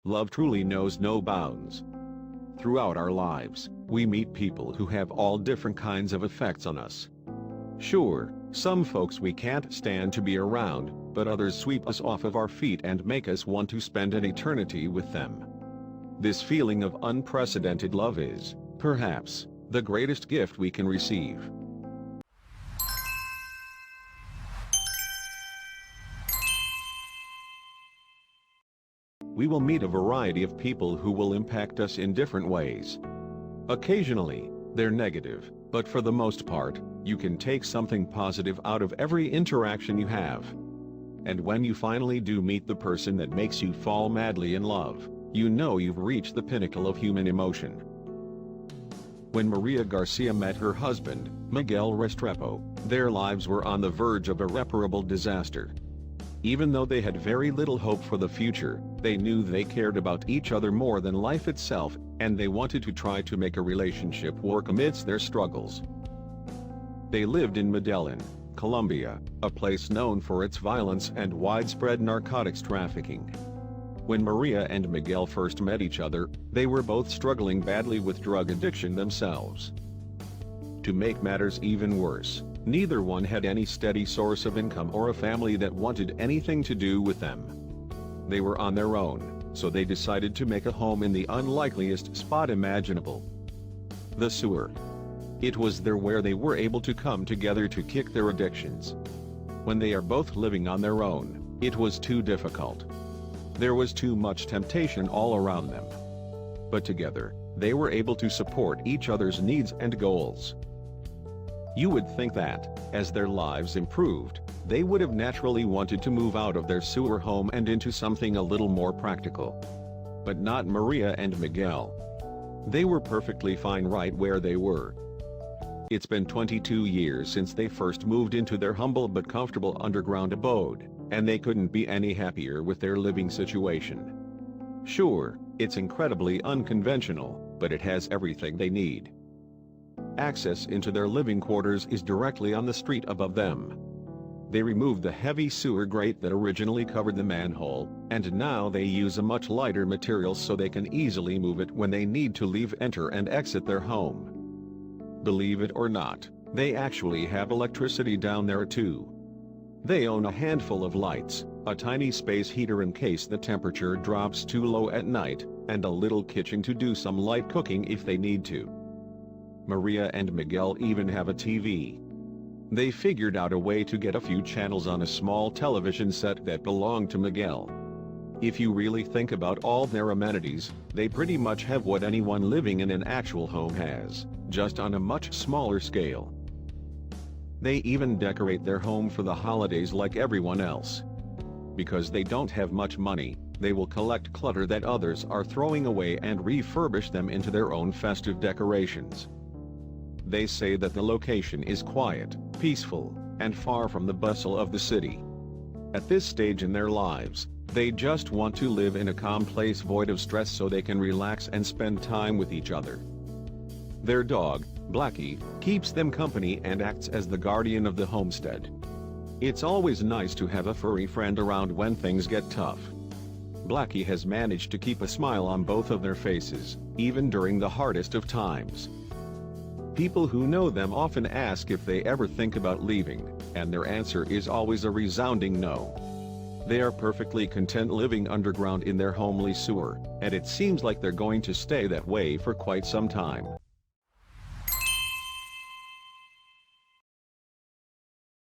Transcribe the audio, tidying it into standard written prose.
Love truly knows no bounds. Throughout our lives, we meet people who have all different kinds of effects on us. Sure, some folks we can't stand to be around, but others sweep us off of our feet and make us want to spend an eternity with them. This feeling of unprecedented love is, perhaps, the greatest gift we can receive. We will meet a variety of people who will impact us in different ways. Occasionally, they're negative, but for the most part, you can take something positive out of every interaction you have. And when you finally do meet the person that makes you fall madly in love, you know you've reached the pinnacle of human emotion. When Maria Garcia met her husband, Miguel Restrepo, their lives were on the verge of irreparable disaster. Even though they had very little hope for the future, they knew they cared about each other more than life itself, and they wanted to try to make a relationship work amidst their struggles. They lived in Medellin, Colombia, a place known for its violence and widespread narcotics trafficking. When Maria and Miguel first met each other, they were both struggling badly with drug addiction themselves. To make matters even worse, neither one had any steady source of income or a family that wanted anything to do with them. They were on their own, so they decided to make a home in the unlikeliest spot imaginable: the sewer. It was there where they were able to come together to kick their addictions. When they are both living on their own, it was too difficult. There was too much temptation all around them. But together, they were able to support each other's needs and goals. You would think that, as their lives improved, they would have naturally wanted to move out of their sewer home and into something a little more practical. But not Maria and Miguel. They were perfectly fine right where they were. It's been 22 years since they first moved into their humble but comfortable underground abode, and they couldn't be any happier with their living situation. Sure, it's incredibly unconventional, but it has everything they need. Access into their living quarters is directly on the street above them. They removed the heavy sewer grate that originally covered the manhole, and now they use a much lighter material so they can easily move it when they need to leave, enter and exit their home. Believe it or not, they actually have electricity down there too. They own a handful of lights, a tiny space heater in case the temperature drops too low at night, and a little kitchen to do some light cooking if they need to. Maria and Miguel even have a TV. They figured out a way to get a few channels on a small television set that belonged to Miguel. If you really think about all their amenities, they pretty much have what anyone living in an actual home has, just on a much smaller scale. They even decorate their home for the holidays like everyone else. Because they don't have much money, they will collect clutter that others are throwing away and refurbish them into their own festive decorations. They say that the location is quiet, peaceful, and far from the bustle of the city. At this stage in their lives, they just want to live in a calm place void of stress so they can relax and spend time with each other. Their dog, Blackie, keeps them company and acts as the guardian of the homestead. It's always nice to have a furry friend around when things get tough. Blackie has managed to keep a smile on both of their faces, even during the hardest of times. People who know them often ask if they ever think about leaving, and their answer is always a resounding no. They are perfectly content living underground in their homely sewer, and it seems like they're going to stay that way for quite some time.